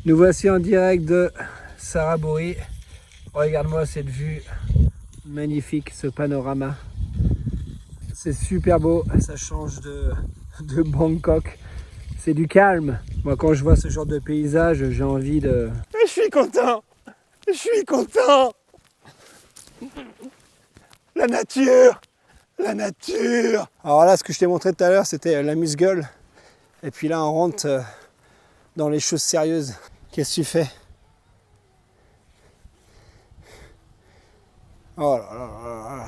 Nous voici en direct de Saraburi. Regarde-moi cette vue magnifique, ce panorama. C'est super beau, ça change de Bangkok. C'est du calme. Moi, quand je vois ce genre de paysage, j'ai envie de... Je suis content. Je suis content. La nature. La nature. Alors là, ce que je t'ai montré tout à l'heure, c'était l'amuse-gueule. Et puis là, on rentre dans les choses sérieuses. Qu'est-ce que tu fais? Oh là là là là.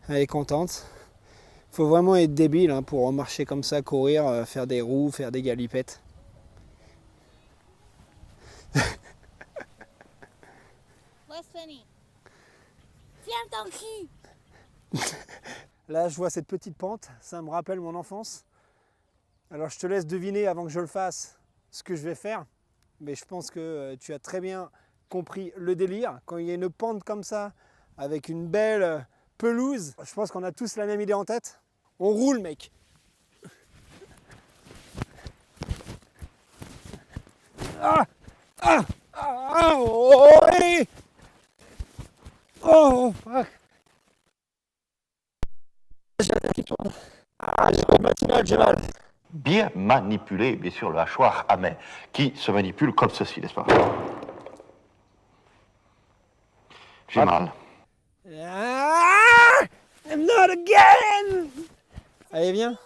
Elle est contente. Faut vraiment être débile hein, pour marcher comme ça, courir, faire des roues, faire des galipettes. Funny. Tiens ton cul. Là, je vois cette petite pente, ça me rappelle mon enfance. Alors, je te laisse deviner avant que je le fasse ce que je vais faire. Mais je pense que tu as très bien compris le délire. Quand il y a une pente comme ça, avec une belle pelouse, je pense qu'on a tous la même idée en tête. On roule, mec. Ah, ah, ah, oh, oui. Oh, fuck. Ah, j'ai le matinal, j'ai mal. Bien manipulé, bien sûr, le hachoir à main, qui se manipule comme ceci, n'est-ce pas? J'ai mal. Ah, I'm not again. Allez, viens.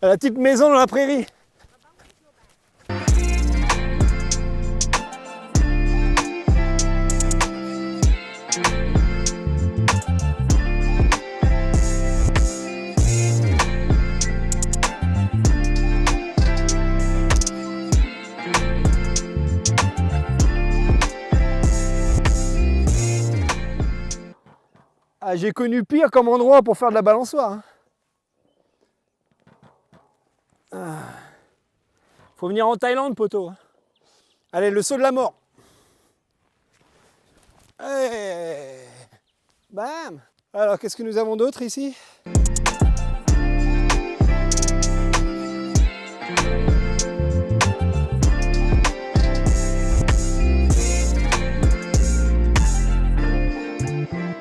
À la petite maison dans la prairie. Ah, j'ai connu pire comme endroit pour faire de la balançoire. Hein. Ah. Faut venir en Thaïlande, poteau. Allez, le saut de la mort. Hey. Bam. Alors, qu'est-ce que nous avons d'autre ici?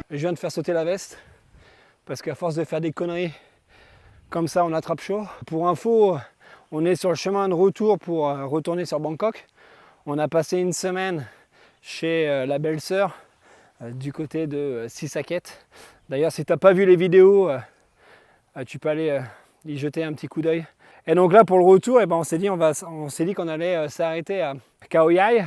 Je viens de faire sauter la veste parce qu'à force de faire des conneries comme ça, on attrape chaud. Pour info, on est sur le chemin de retour pour retourner sur Bangkok. On a passé une semaine chez la belle-sœur du côté de Sisaket. D'ailleurs, si tu n'as pas vu les vidéos, tu peux aller y jeter un petit coup d'œil. Et donc là, pour le retour, on s'est dit qu'on allait s'arrêter à Khao Yai.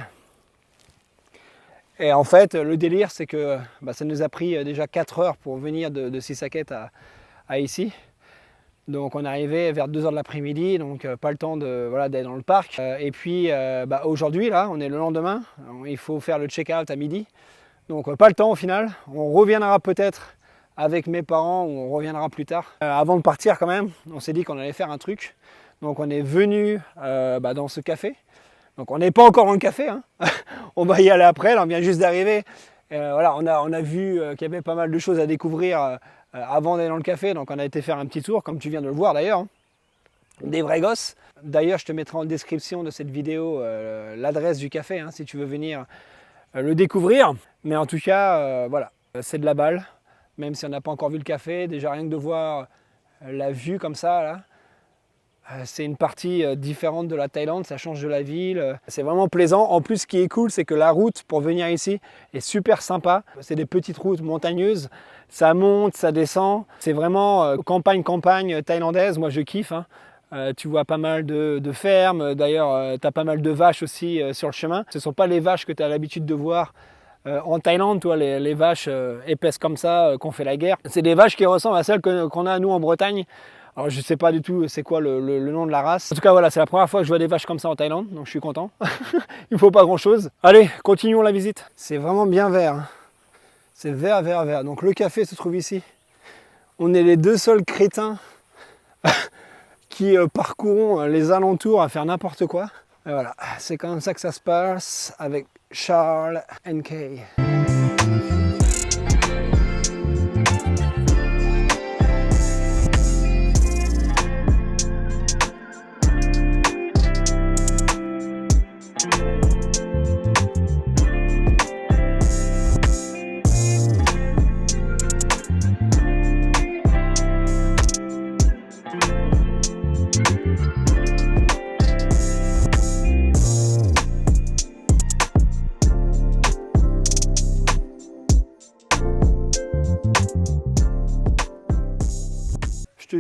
Et en fait, le délire, c'est que ça nous a pris déjà 4 heures pour venir de Sisaket à ici. Donc on est arrivé vers 2 h de l'après-midi, donc pas le temps d'aller dans le parc. Et puis aujourd'hui, là, on est le lendemain, il faut faire le check-out à midi. Donc pas le temps au final. On reviendra peut-être avec mes parents ou on reviendra plus tard. Avant de partir quand même, on s'est dit qu'on allait faire un truc. Donc on est venu dans ce café. Donc on n'est pas encore dans le café, hein. On va y aller après, là on vient juste d'arriver. Voilà, on a vu qu'il y avait pas mal de choses à découvrir avant d'aller dans le café, donc on a été faire un petit tour, comme tu viens de le voir d'ailleurs. Hein. Des vrais gosses. D'ailleurs, je te mettrai en description de cette vidéo l'adresse du café, hein, si tu veux venir le découvrir. Mais en tout cas, voilà, c'est de la balle, même si on n'a pas encore vu le café. Déjà rien que de voir la vue comme ça, là. C'est une partie différente de la Thaïlande, ça change de la ville, c'est vraiment plaisant. En plus, ce qui est cool, c'est que la route pour venir ici est super sympa. C'est des petites routes montagneuses, ça monte, ça descend. C'est vraiment campagne thaïlandaise, moi je kiffe. Hein. Tu vois pas mal de fermes, d'ailleurs tu as pas mal de vaches aussi sur le chemin. Ce ne sont pas les vaches que tu as l'habitude de voir en Thaïlande, toi, les vaches épaisses comme ça, qu'on fait la guerre. C'est des vaches qui ressemblent à celles qu'on a nous en Bretagne. Alors je ne sais pas du tout c'est quoi le nom de la race. En tout cas voilà, c'est la première fois que je vois des vaches comme ça en Thaïlande, donc je suis content. Il ne faut pas grand chose. Allez, continuons la visite. C'est vraiment bien vert. Hein. C'est vert, vert, vert. Donc le café se trouve ici. On est les 2 seuls crétins qui parcourons les alentours à faire n'importe quoi. Et voilà, c'est comme ça que ça se passe avec Charles & Kay.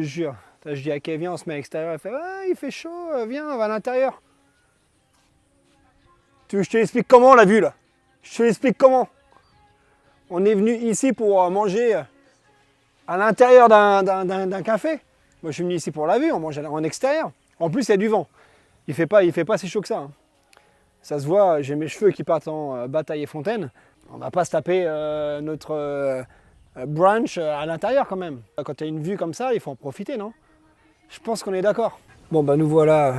jure. Je dis à Kay, viens, on se met à l'extérieur. Elle fait, ah, il fait chaud, viens, on va à l'intérieur. Tu veux que je te l'explique comment, on l'a vu là? Je te l'explique comment. On est venu ici pour manger à l'intérieur d'un café. Moi, je suis venu ici pour la vue, on mange en extérieur. En plus, il y a du vent. Il fait pas si chaud que ça. Hein. Ça se voit, j'ai mes cheveux qui partent en bataille et fontaine. On va pas se taper notre brunch à l'intérieur quand même. Quand tu as une vue comme ça, il faut en profiter, non? Je pense qu'on est d'accord. Bon, bah nous voilà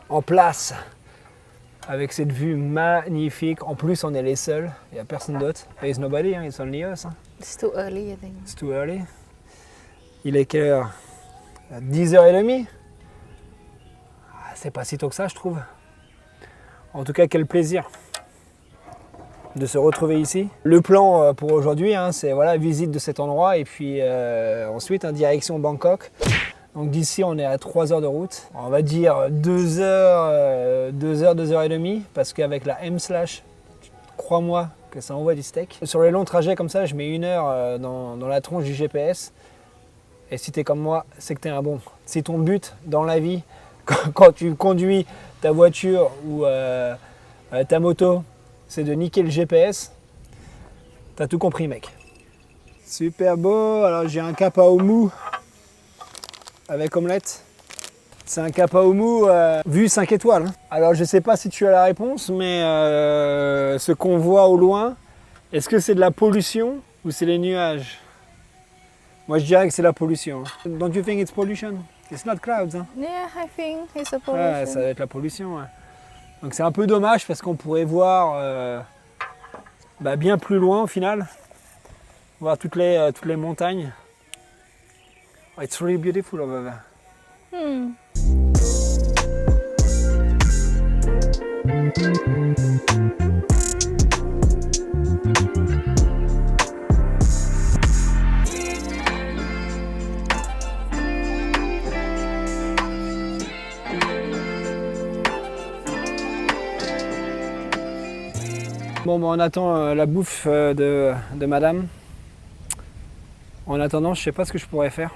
en place avec cette vue magnifique. En plus, on est les seuls. Il n'y a personne d'autre. There's nobody, hein, it's only us. Hein. It's too early, I think. It's too early. Il est quelle heure? 10h30. C'est pas si tôt que ça, je trouve. En tout cas, quel plaisir de se retrouver ici. Le plan pour aujourd'hui, hein, c'est voilà, visite de cet endroit et puis ensuite, direction Bangkok. Donc d'ici, on est à 3 heures de route. On va dire 2 heures, 2h30, parce qu'avec la M/, crois-moi que ça envoie du steak. Sur les longs trajets comme ça, je mets 1 heure dans la tronche du GPS. Et si t'es comme moi, c'est que t'es un bon. Si ton but dans la vie, quand tu conduis ta voiture ou ta moto, c'est de niquer le GPS, t'as tout compris, mec. Super beau. Alors j'ai un cacao mou avec omelette. C'est un cacao mou vue 5 étoiles. Hein. Alors je sais pas si tu as la réponse, mais ce qu'on voit au loin, est-ce que c'est de la pollution ou c'est les nuages? Moi je dirais que c'est la pollution. Don't you think it's pollution? It's not clouds. Hein? Yeah, I think it's a pollution. Ouais, ça va être la pollution. Ouais. Donc c'est un peu dommage parce qu'on pourrait voir bien plus loin au final. Voir toutes les montagnes. Oh, it's really beautiful over there. Bon, on attend la bouffe de madame. En attendant, je sais pas ce que je pourrais faire.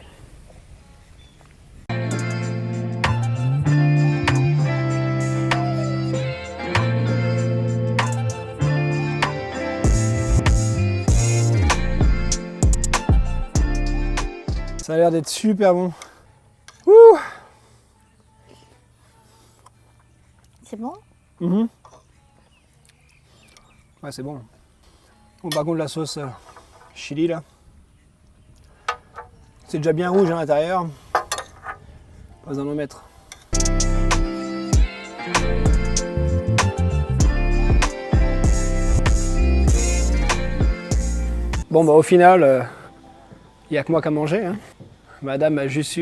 Ça a l'air d'être super bon. Ouh. C'est bon? Ouais, c'est bon. Bon, par contre, la sauce chili là, c'est déjà bien rouge à l'intérieur. Pas besoin d'en mettre. Bon, bah au final, il n'y a que moi qu'à manger. Hein. Madame a juste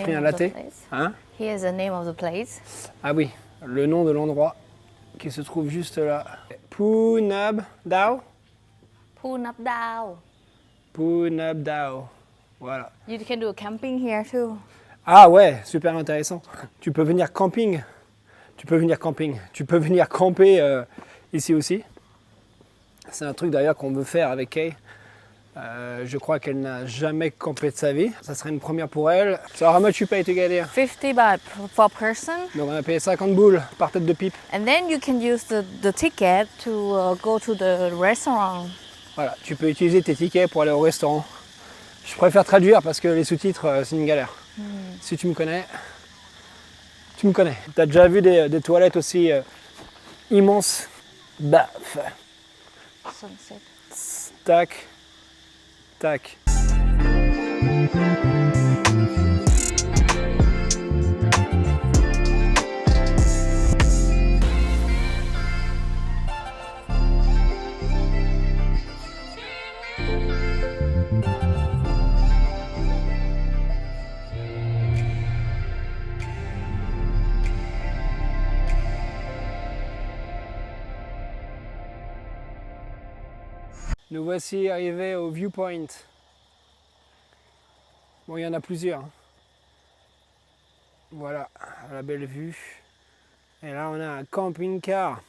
pris un latte. Hein? Here's the name of the place. Ah oui, le nom de l'endroit qui se trouve juste là. Phou Nab Dao. Phou Nap Dao. Phou Nab Dao. Voilà. You can do camping here too. Ah ouais, super intéressant. Tu peux venir camping. Tu peux venir camper ici aussi. C'est un truc d'ailleurs qu'on veut faire avec Kay. Je crois qu'elle n'a jamais campé de sa vie. Ça serait une première pour elle. So how much you pay to get here? 50 baht per person. Donc on a payé 50 boules par tête de pipe. And then you can use the ticket to go to the restaurant. Voilà, tu peux utiliser tes tickets pour aller au restaurant. Je préfère traduire parce que les sous-titres, c'est une galère. Si tu me connais, tu me connais. T'as déjà vu des toilettes aussi immenses? Baf. Sunset. Tac. Tac. Nous voici arrivés au viewpoint. Bon, il y en a plusieurs. Voilà, la belle vue. Et là, on a un camping-car.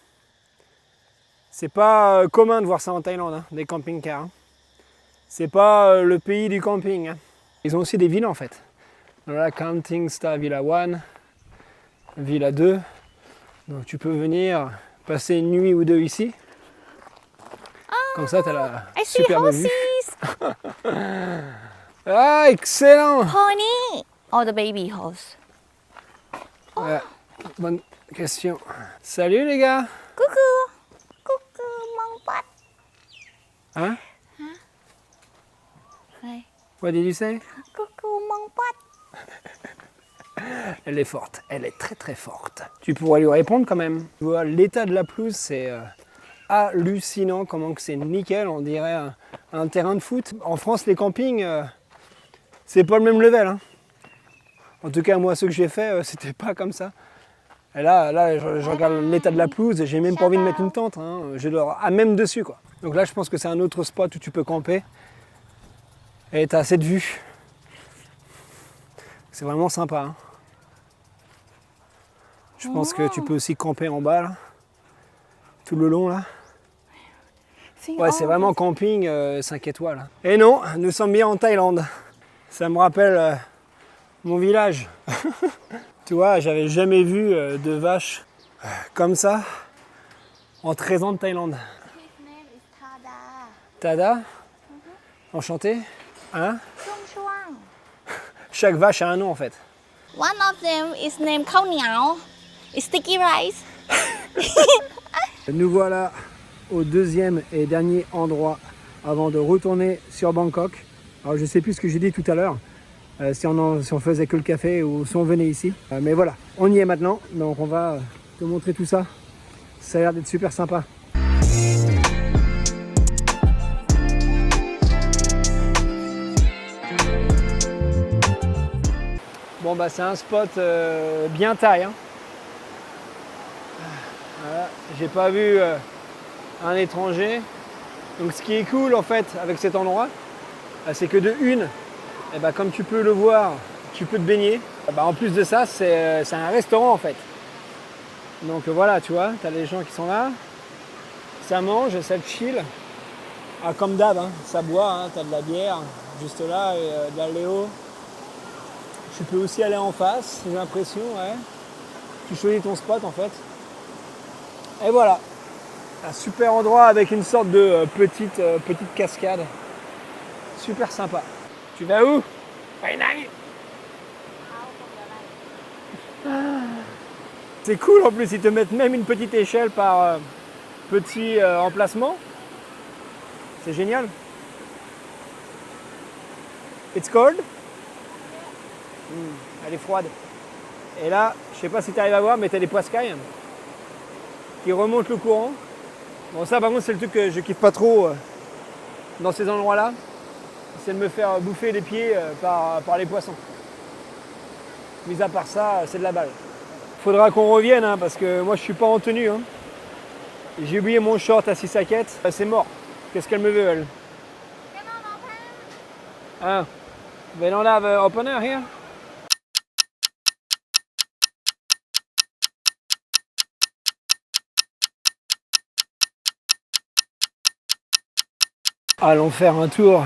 C'est pas commun de voir ça en Thaïlande, hein, des camping-cars. Hein. C'est pas le pays du camping. Hein. Ils ont aussi des villas en fait. Voilà, Camping Star Villa 1, Villa 2. Donc tu peux venir passer une nuit ou deux ici. Comme ça, tu as la I see superbe vue. horses. Ah, excellent! Pony. Or the baby horse. Ouais, bonne question. Salut les gars! Coucou. Coucou, mon pote. Hein? Ouais. What did you say? Coucou, mon pote. Elle est forte, elle est très très forte. Tu pourrais lui répondre quand même. Tu vois, l'état de la pelouse, c'est hallucinant, comment que c'est nickel, on dirait un terrain de foot. En France, les campings, c'est pas le même level. Hein. En tout cas, moi, ceux que j'ai fait, c'était pas comme ça. Et là je regarde l'état de la pelouse et j'ai même pas envie de mettre une tente. Hein. Je dors à même dessus, quoi. Donc là, je pense que c'est un autre spot où tu peux camper. Et t'as cette vue. C'est vraiment sympa. Hein. Je pense que tu peux aussi camper en bas, là, tout le long, là. Ouais, c'est vraiment camping 5 étoiles. Et non, nous sommes bien en Thaïlande. Ça me rappelle mon village. Tu vois, j'avais jamais vu de vaches comme ça en 13 ans de Thaïlande. His name is Tada. Tada, enchanté. Hein? Chuang Chuang. Chaque vache a un nom en fait. One of them is named Khao Niao. It's sticky rice. Nous voilà au deuxième et dernier endroit avant de retourner sur Bangkok. Alors je sais plus ce que j'ai dit tout à l'heure, si on faisait que le café ou si on venait ici. Mais voilà, on y est maintenant, donc on va te montrer tout ça. Ça a l'air d'être super sympa. Bon bah c'est un spot bien thaï. Hein. Voilà. J'ai pas vu un étranger. Donc ce qui est cool en fait avec cet endroit, c'est que de une, et bah, comme tu peux le voir, tu peux te baigner. Bah, en plus de ça, c'est un restaurant en fait. Donc voilà, tu vois, tu as les gens qui sont là, ça mange, ça chill. Ah, comme d'hab, hein, ça boit, hein, tu as de la bière juste là et de la Léo. Tu peux aussi aller en face, j'ai l'impression, ouais. Tu choisis ton spot en fait. Et voilà, un super endroit avec une sorte de petite cascade. Super sympa. Tu vas où? C'est cool en plus, ils te mettent même une petite échelle par petit emplacement. C'est génial. It's cold? Elle est froide. Et là, je sais pas si tu arrives à voir, mais tu as des poiscailles qui remontent le courant. Bon, ça par contre, c'est le truc que je kiffe pas trop dans ces endroits-là. C'est de me faire bouffer les pieds par les poissons. Mis à part ça, c'est de la balle. Faudra qu'on revienne hein, parce que moi je suis pas en tenue. Hein. J'ai oublié mon short à 6 saquettes. C'est mort. Qu'est-ce qu'elle me veut elle? Ah, they don't have an opener here? Allons faire un tour.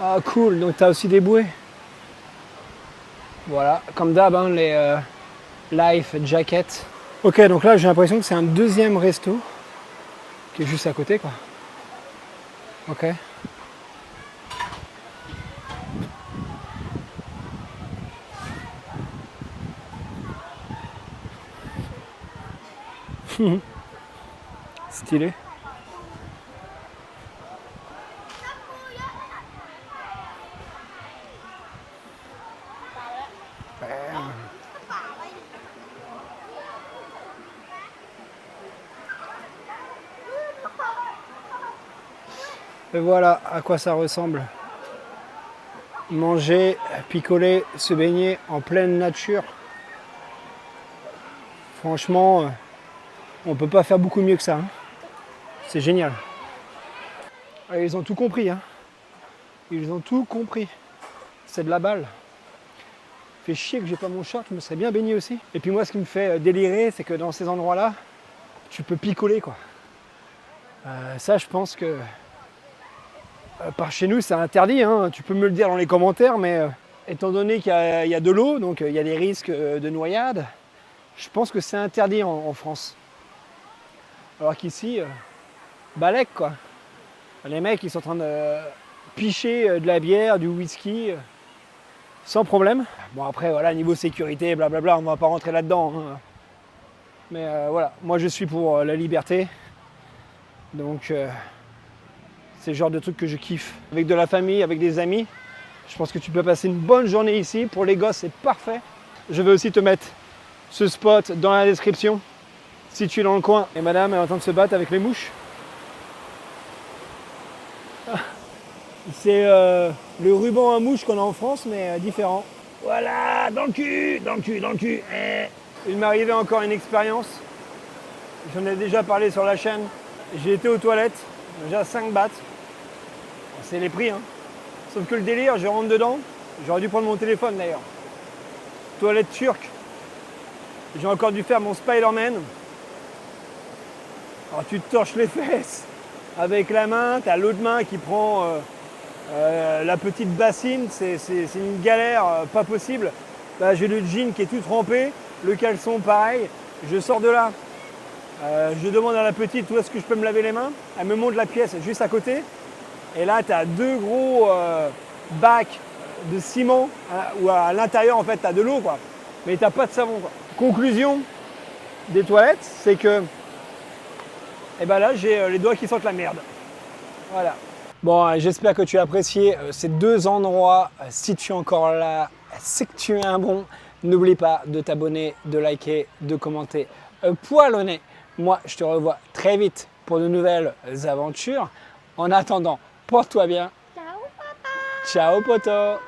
Ah cool, donc tu as aussi des bouées. Voilà, comme d'hab, hein, les life jackets. Ok, donc là j'ai l'impression que c'est un deuxième resto qui est juste à côté quoi. Ok. Stylé. Et voilà à quoi ça ressemble. Manger, picoler, se baigner en pleine nature. Franchement, on peut pas faire beaucoup mieux que ça. Hein. C'est génial. Et ils ont tout compris. Hein. Ils ont tout compris. C'est de la balle. Fait chier que j'ai pas mon short, je me serais bien baigné aussi. Et puis moi, ce qui me fait délirer, c'est que dans ces endroits-là, tu peux picoler quoi. Ça, je pense que Par chez nous, c'est interdit, hein. Tu peux me le dire dans les commentaires, mais étant donné qu'il y a de l'eau, donc il y a des risques de noyade, je pense que c'est interdit en France. Alors qu'ici, balèque quoi. Les mecs, ils sont en train de picher de la bière, du whisky, sans problème. Bon après, voilà, niveau sécurité, blablabla, on ne va pas rentrer là-dedans. Hein. Mais voilà, moi je suis pour la liberté. Donc c'est le genre de truc que je kiffe. Avec de la famille, avec des amis, je pense que tu peux passer une bonne journée ici. Pour les gosses, c'est parfait. Je vais aussi te mettre ce spot dans la description, si tu es dans le coin. Et madame est en train de se battre avec les mouches. C'est le ruban à mouche qu'on a en France, mais différent. Voilà, dans le cul, dans le cul, dans le cul. Il m'est arrivé encore une expérience. J'en ai déjà parlé sur la chaîne. J'ai été aux toilettes, déjà 5 bahts. C'est les prix, hein. Sauf que le délire, je rentre dedans. J'aurais dû prendre mon téléphone d'ailleurs. Toilette turque. J'ai encore dû faire mon Spider-Man. Alors tu te torches les fesses avec la main, tu as l'autre main qui prend la petite bassine, c'est une galère pas possible. Là j'ai le jean qui est tout trempé, le caleçon pareil, je sors de là. Je demande à la petite où est-ce que je peux me laver les mains. Elle me montre la pièce juste à côté. Et là tu as 2 gros bacs de ciment où à l'intérieur en fait tu as de l'eau quoi. Mais tu n'as pas de savon quoi. Conclusion des toilettes, c'est que et ben là j'ai les doigts qui sentent la merde. Voilà. Bon, j'espère que tu as apprécié ces 2 endroits. Si tu es encore là, c'est que tu es un bon. N'oublie pas de t'abonner, de liker, de commenter. Poil au nez. Moi, je te revois très vite pour de nouvelles aventures. En attendant, porte-toi bien. Ciao, papa. Ciao, poto.